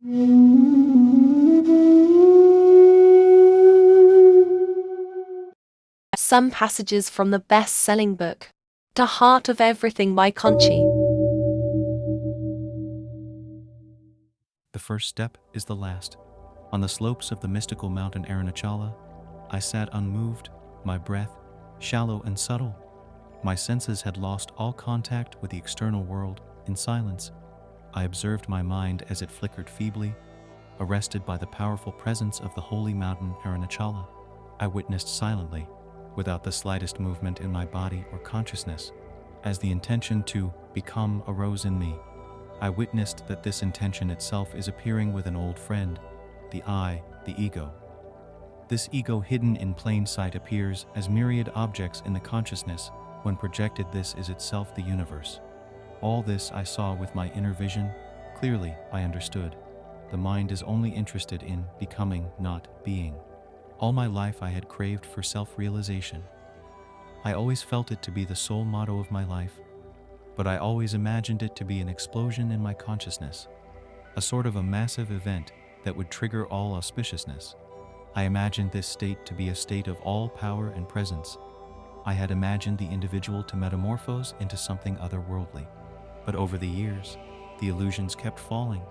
Some passages from the best-selling book, The Heart of Everything by Kanchi. The first step is the last. On the slopes of the mystical mountain Arunachala, I sat unmoved, my breath shallow and subtle. My senses had lost all contact with the external world. In silence, I observed my mind as it flickered feebly, arrested by the powerful presence of the holy mountain Arunachala. I witnessed silently, without the slightest movement in my body or consciousness, as the intention to become arose in me. I witnessed that this intention itself is appearing with an old friend, the I, the ego. This ego hidden in plain sight appears as myriad objects in the consciousness. When projected, this is itself the universe. All this I saw with my inner vision. Clearly, I understood. The mind is only interested in becoming, not being. All my life I had craved for self-realization. I always felt it to be the sole motto of my life, but I always imagined it to be an explosion in my consciousness, a sort of a massive event that would trigger all auspiciousness. I imagined this state to be a state of all power and presence. I had imagined the individual to metamorphose into something otherworldly. But over the years, the illusions kept falling,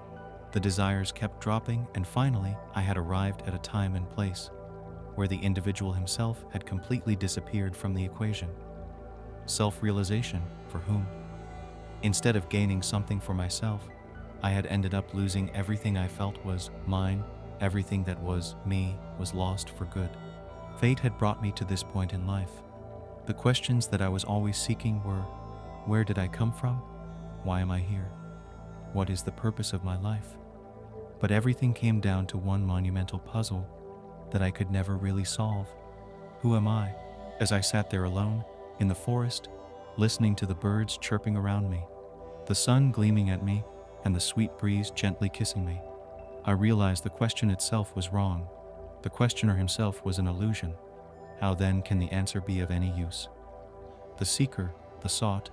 the desires kept dropping, and finally I had arrived at a time and place where the individual himself had completely disappeared from the equation. Self-realization, for whom? Instead of gaining something for myself, I had ended up losing everything I felt was mine. Everything that was me was lost for good. Fate had brought me to this point in life. The questions that I was always seeking were, where did I come from? Why am I here? What is the purpose of my life? But everything came down to one monumental puzzle that I could never really solve. Who am I? As I sat there alone, in the forest, listening to the birds chirping around me, the sun gleaming at me, and the sweet breeze gently kissing me, I realized the question itself was wrong. The questioner himself was an illusion. How then can the answer be of any use? The seeker, the sought,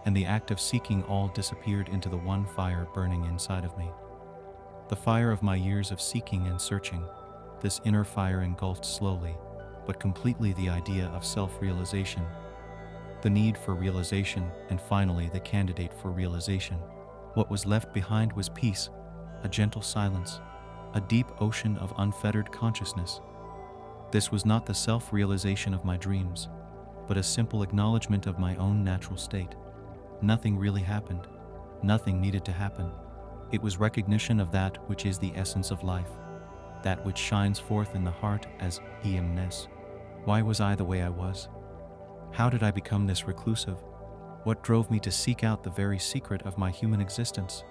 and the act of seeking all disappeared into the one fire burning inside of me. The fire of my years of seeking and searching. This inner fire engulfed slowly, but completely, the idea of self-realization, the need for realization, and finally the candidate for realization. What was left behind was peace, a gentle silence, a deep ocean of unfettered consciousness. This was not the self-realization of my dreams, but a simple acknowledgement of my own natural state. Nothing really happened. Nothing needed to happen. It was recognition of that which is the essence of life, that which shines forth in the heart as I-am-ness. Why was I the way I was? How did I become this reclusive? What drove me to seek out the very secret of my human existence?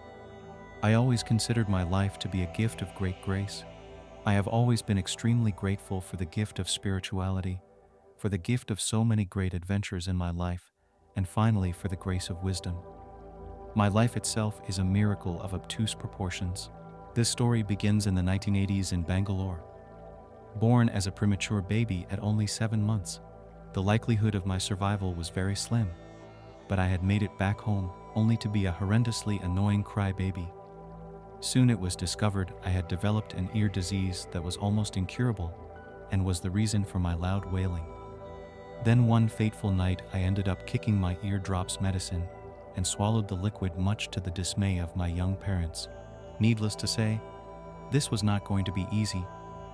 I always considered my life to be a gift of great grace. I have always been extremely grateful for the gift of spirituality, for the gift of so many great adventures in my life, and finally for the grace of wisdom. My life itself is a miracle of obtuse proportions. This story begins in the 1980s in Bangalore. Born as a premature baby at only 7 months, the likelihood of my survival was very slim, but I had made it back home only to be a horrendously annoying crybaby. Soon it was discovered I had developed an ear disease that was almost incurable and was the reason for my loud wailing. Then one fateful night I ended up kicking my eardrops medicine and swallowed the liquid, much to the dismay of my young parents. Needless to say, this was not going to be easy.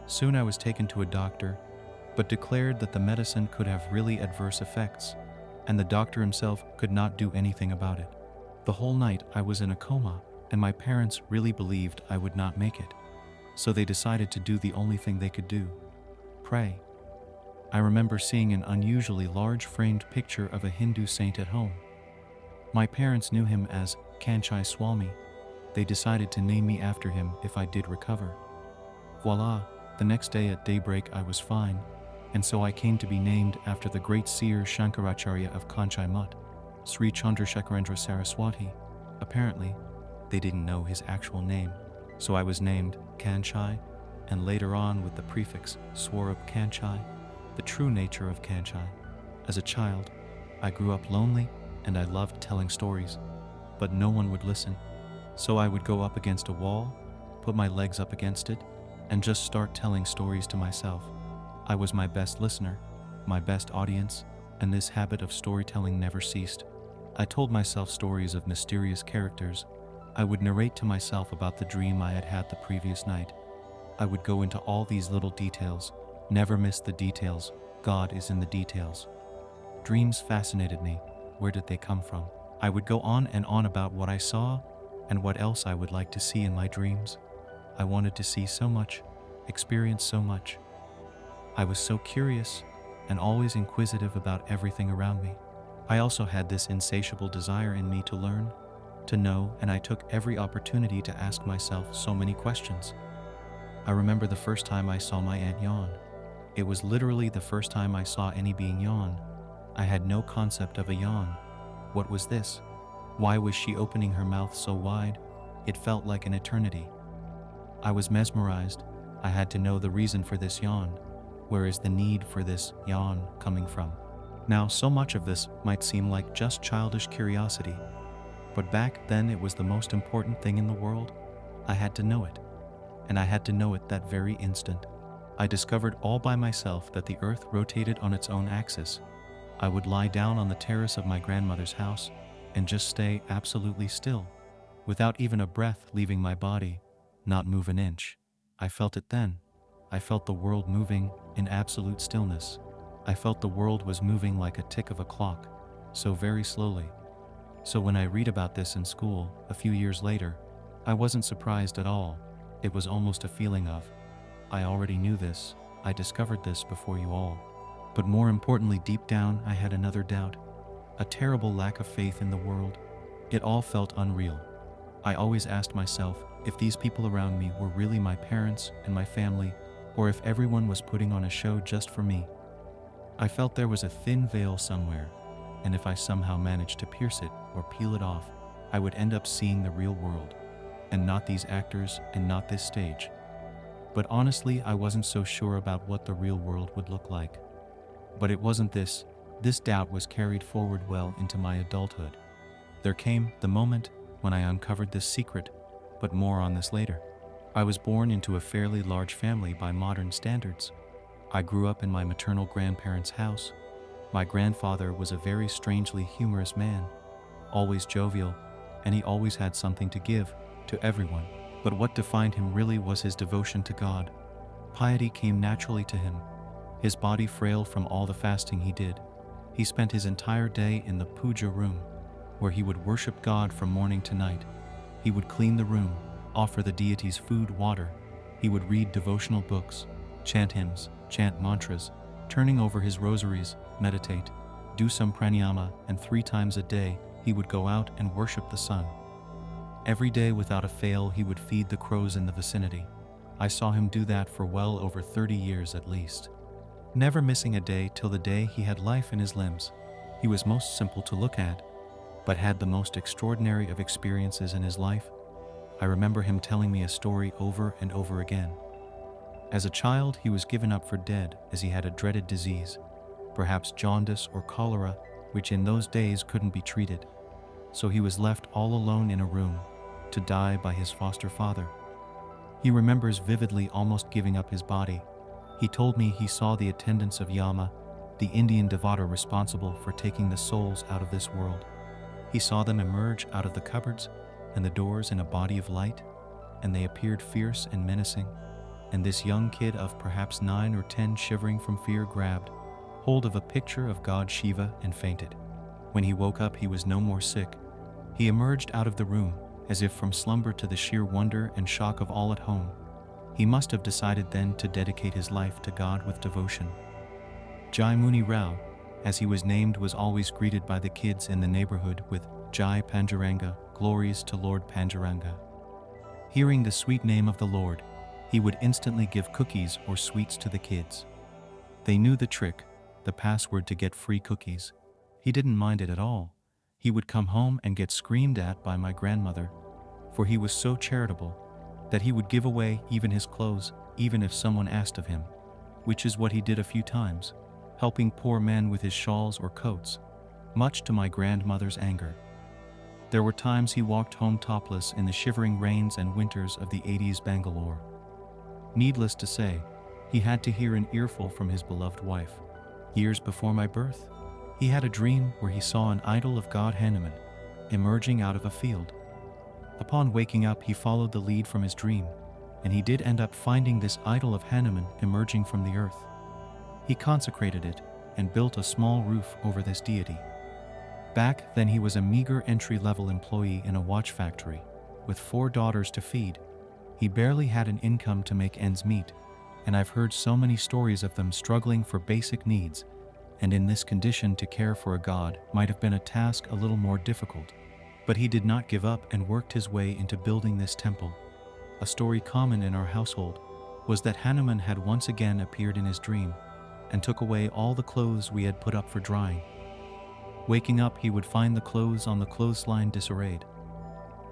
Soon I was taken to a doctor, but declared that the medicine could have really adverse effects, and the doctor himself could not do anything about it. The whole night I was in a coma, and my parents really believed I would not make it, so they decided to do the only thing they could do: pray. I remember seeing an unusually large framed picture of a Hindu saint at home. My parents knew him as Kanchi Swami. They decided to name me after him if I did recover. Voila, the next day at daybreak I was fine, and so I came to be named after the great seer Shankaracharya of Kanchi Mutt, Sri Chandrasekharendra Saraswati. Apparently, they didn't know his actual name, so I was named Kanchi, and later on with the prefix Swarab Kanchi, the true nature of Kanchi. As a child, I grew up lonely and I loved telling stories, but no one would listen. So I would go up against a wall, put my legs up against it, and just start telling stories to myself. I was my best listener, my best audience, and this habit of storytelling never ceased. I told myself stories of mysterious characters. I would narrate to myself about the dream I had had the previous night. I would go into all these little details, never miss the details. God is in the details. Dreams fascinated me. Where did they come from? I would go on and on about what I saw and what else I would like to see in my dreams. I wanted to see so much, experience so much. I was so curious and always inquisitive about everything around me. I also had this insatiable desire in me to learn, to know, and I took every opportunity to ask myself so many questions. I remember the first time I saw my aunt yawn. It was literally the first time I saw any being yawn. I had no concept of a yawn. What was this? Why was she opening her mouth so wide? It felt like an eternity. I was mesmerized. I had to know the reason for this yawn. Where is the need for this yawn coming from? Now, so much of this might seem like just childish curiosity, but back then it was the most important thing in the world. I had to know it, and I had to know it that very instant. I discovered all by myself that the earth rotated on its own axis. I would lie down on the terrace of my grandmother's house and just stay absolutely still, without even a breath leaving my body, not move an inch. I felt it then. I felt the world moving in absolute stillness. I felt the world was moving like a tick of a clock, so very slowly. So when I read about this in school a few years later, I wasn't surprised at all. It was almost a feeling of, I already knew this, I discovered this before you all. But more importantly, deep down, I had another doubt, a terrible lack of faith in the world. It all felt unreal. I always asked myself if these people around me were really my parents and my family, or if everyone was putting on a show just for me. I felt there was a thin veil somewhere, and if I somehow managed to pierce it or peel it off, I would end up seeing the real world, and not these actors and not this stage. But honestly, I wasn't so sure about what the real world would look like. But it wasn't this. This doubt was carried forward well into my adulthood. There came the moment when I uncovered this secret, but more on this later. I was born into a fairly large family by modern standards. I grew up in my maternal grandparents' house. My grandfather was a very strangely humorous man, always jovial, and he always had something to give to everyone. But what defined him really was his devotion to God. Piety came naturally to him, his body frail from all the fasting he did. He spent his entire day in the puja room, where he would worship God from morning to night. He would clean the room, offer the deities food, water. He would read devotional books, chant hymns, chant mantras, turning over his rosaries, meditate, do some pranayama, and 3 times a day he would go out and worship the sun. Every day without a fail he would feed the crows in the vicinity. I saw him do that for well over 30 years at least, never missing a day till the day he had life in his limbs. He was most simple to look at, but had the most extraordinary of experiences in his life. I remember him telling me a story over and over again. As a child, he was given up for dead as he had a dreaded disease, perhaps jaundice or cholera, which in those days couldn't be treated. So he was left all alone in a room, to die by his foster father. He remembers vividly almost giving up his body. He told me he saw the attendants of Yama, the Indian devata responsible for taking the souls out of this world. He saw them emerge out of the cupboards and the doors in a body of light, and they appeared fierce and menacing, and this young kid of perhaps 9 or 10, shivering from fear, grabbed hold of a picture of God Shiva and fainted. When he woke up, he was no more sick. He emerged out of the room, as if from slumber, to the sheer wonder and shock of all at home. He must have decided then to dedicate his life to God with devotion. Jai Muni Rao, as he was named, was always greeted by the kids in the neighborhood with Jai Panjaranga, glories to Lord Panjaranga. Hearing the sweet name of the Lord, he would instantly give cookies or sweets to the kids. They knew the trick, the password to get free cookies. He didn't mind it at all. He would come home and get screamed at by my grandmother, for he was so charitable that he would give away even his clothes, even if someone asked of him, which is what he did a few times, helping poor men with his shawls or coats, much to my grandmother's anger. There were times he walked home topless in the shivering rains and winters of the 80s Bangalore. Needless to say, he had to hear an earful from his beloved wife. Years before my birth, he had a dream where he saw an idol of god Hanuman emerging out of a field. Upon waking up, he followed the lead from his dream, and he did end up finding this idol of Hanuman emerging from the earth. He consecrated it and built a small roof over this deity. Back then he was a meager entry-level employee in a watch factory, with 4 daughters to feed. He barely had an income to make ends meet, and I've heard so many stories of them struggling for basic needs, and in this condition to care for a god might have been a task a little more difficult. But he did not give up and worked his way into building this temple. A story common in our household was that Hanuman had once again appeared in his dream and took away all the clothes we had put up for drying. Waking up, he would find the clothes on the clothesline disarrayed.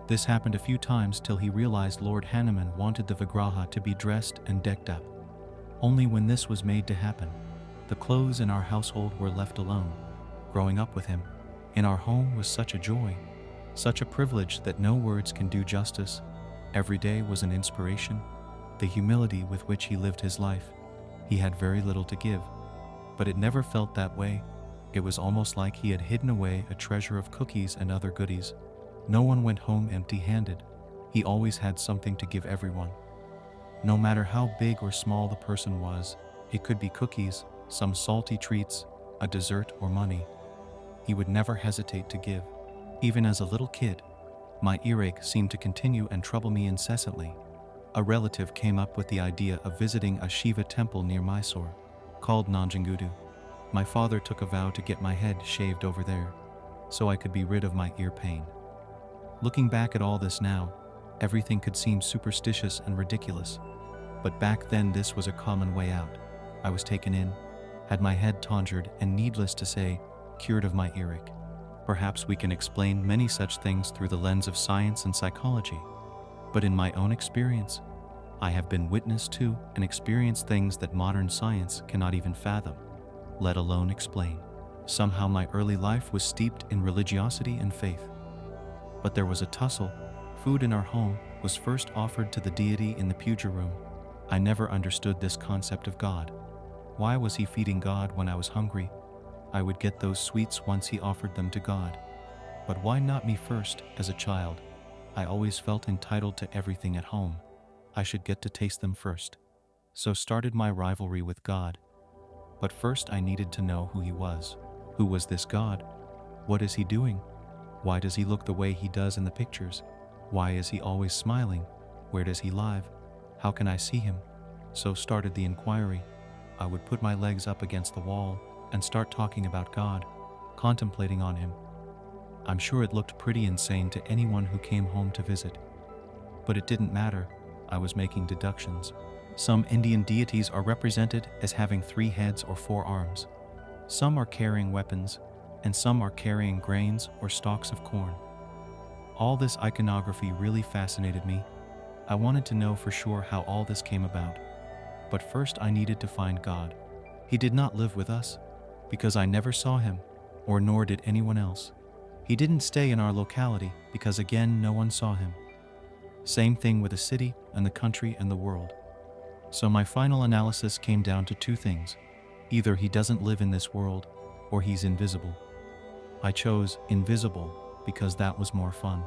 This happened a few times till he realized Lord Hanuman wanted the Vigraha to be dressed and decked up. Only when this was made to happen, the clothes in our household were left alone. Growing up with him in our home was such a joy, such a privilege that no words can do justice. Every day was an inspiration. The humility with which he lived his life. He had very little to give, but it never felt that way. It was almost like he had hidden away a treasure of cookies and other goodies. No one went home empty-handed. He always had something to give everyone. No matter how big or small the person was, it could be cookies, some salty treats, a dessert, or money. He would never hesitate to give. Even as a little kid, my earache seemed to continue and trouble me incessantly. A relative came up with the idea of visiting a Shiva temple near Mysore, called Nanjangudu. My father took a vow to get my head shaved over there, so I could be rid of my ear pain. Looking back at all this now, everything could seem superstitious and ridiculous. But back then this was a common way out. I was taken in, had my head tonsured, and needless to say, cured of my earache. Perhaps we can explain many such things through the lens of science and psychology. But in my own experience, I have been witness to and experienced things that modern science cannot even fathom, let alone explain. Somehow my early life was steeped in religiosity and faith. But there was a tussle. Food in our home was first offered to the deity in the puja room. I never understood this concept of God. Why was he feeding God when I was hungry? I would get those sweets once he offered them to God. But why not me first, as a child? I always felt entitled to everything at home. I should get to taste them first. So started my rivalry with God. But first I needed to know who he was. Who was this God? What is he doing? Why does he look the way he does in the pictures? Why is he always smiling? Where does he live? How can I see him? So started the inquiry. I would put my legs up against the wall and start talking about God, contemplating on him. I'm sure it looked pretty insane to anyone who came home to visit. But it didn't matter. I was making deductions. Some Indian deities are represented as having 3 heads or 4 arms. Some are carrying weapons, and some are carrying grains or stalks of corn. All this iconography really fascinated me. I wanted to know for sure how all this came about. But first I needed to find God. He did not live with us, because I never saw him, or nor did anyone else. He didn't stay in our locality, because again no one saw him. Same thing with the city and the country and the world. So my final analysis came down to 2 things. Either he doesn't live in this world, or he's invisible. I chose invisible because that was more fun.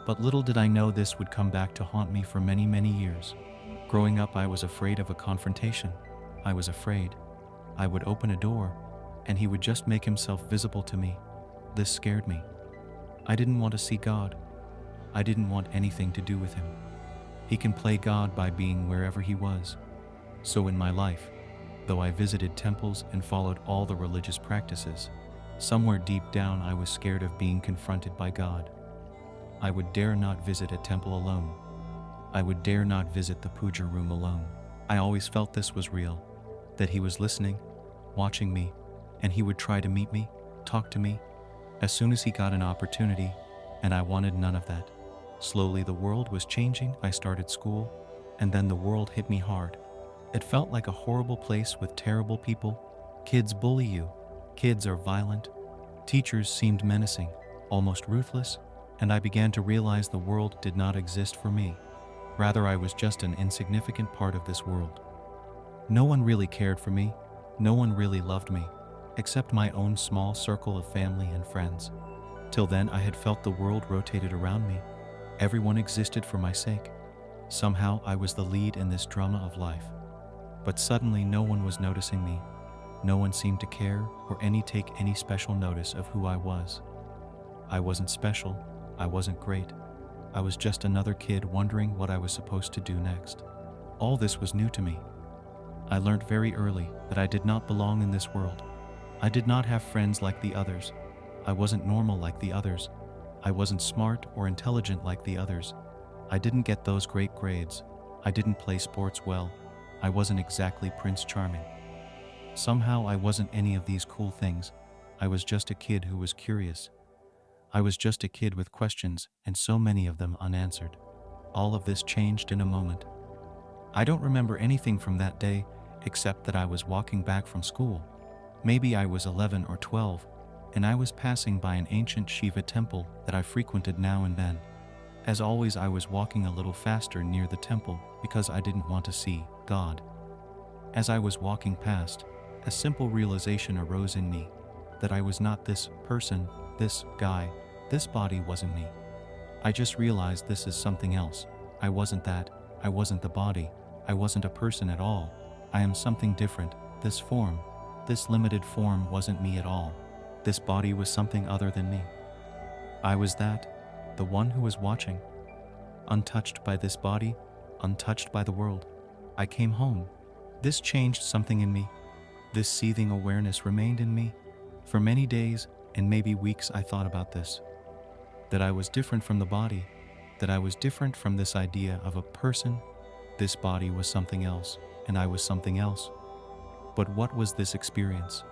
But little did I know this would come back to haunt me for many, many years. Growing up, I was afraid of a confrontation. I was afraid. I would open a door, and he would just make himself visible to me. This scared me. I didn't want to see God. I didn't want anything to do with him. He can play God by being wherever he was. So in my life, though I visited temples and followed all the religious practices, somewhere deep down I was scared of being confronted by God. I would dare not visit a temple alone. I would dare not visit the puja room alone. I always felt this was real, that he was listening, watching me, and he would try to meet me, talk to me, as soon as he got an opportunity, and I wanted none of that. Slowly the world was changing. I started school, and then the world hit me hard. It felt like a horrible place with terrible people. Kids bully you. Kids are violent. Teachers seemed menacing, almost ruthless. and I began to realize the world did not exist for me. Rather, I was just an insignificant part of this world. No one really cared for me, no one really loved me, except my own small circle of family and friends. Till then, I had felt the world rotated around me. Everyone existed for my sake. Somehow, I was the lead in this drama of life. But suddenly, no one was noticing me. No one seemed to care or take any special notice of who I was. I wasn't special. I wasn't great. I was just another kid wondering what I was supposed to do next. All this was new to me. I learned very early that I did not belong in this world. I did not have friends like the others. I wasn't normal like the others. I wasn't smart or intelligent like the others. I didn't get those great grades. I didn't play sports well. I wasn't exactly Prince Charming. Somehow I wasn't any of these cool things. I was just a kid who was curious. I was just a kid with questions, and so many of them unanswered. All of this changed in a moment. I don't remember anything from that day, except that I was walking back from school. Maybe I was 11 or 12, and I was passing by an ancient Shiva temple that I frequented now and then. As always, I was walking a little faster near the temple because I didn't want to see God. As I was walking past, a simple realization arose in me that I was not this person, this guy, this body wasn't me. I just realized this is something else. I wasn't that. I wasn't the body. I wasn't a person at all. I am something different. This form, this limited form wasn't me at all. This body was something other than me. I was that, the one who was watching, untouched by this body, untouched by the world. I came home. This changed something in me. This seething awareness remained in me. For many days and maybe weeks I thought about this. That I was different from the body. That I was different from this idea of a person. This body was something else, and I was something else. But what was this experience?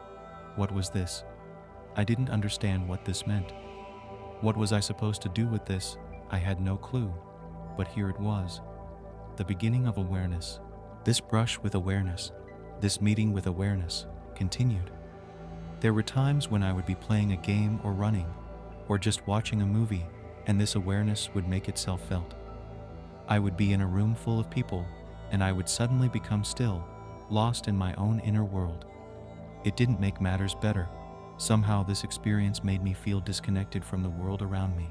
What was this? I didn't understand what this meant. What was I supposed to do with this? I had no clue. But here it was. The beginning of awareness. This brush with awareness, this meeting with awareness, continued. There were times when I would be playing a game or running, or just watching a movie, and this awareness would make itself felt. I would be in a room full of people, and I would suddenly become still, lost in my own inner world. It didn't make matters better. Somehow this experience made me feel disconnected from the world around me.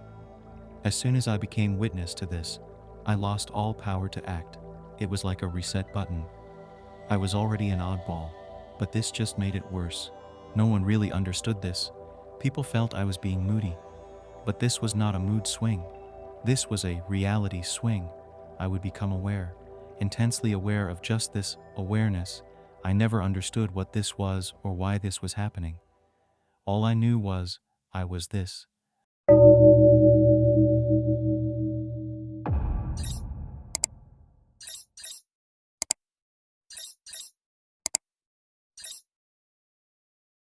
As soon as I became witness to this, I lost all power to act. It was like a reset button. I was already an oddball, but this just made it worse. No one really understood this. People felt I was being moody. But this was not a mood swing. This was a reality swing. I would become aware, intensely aware of just this awareness. I never understood what this was or why this was happening. All I knew was I was this.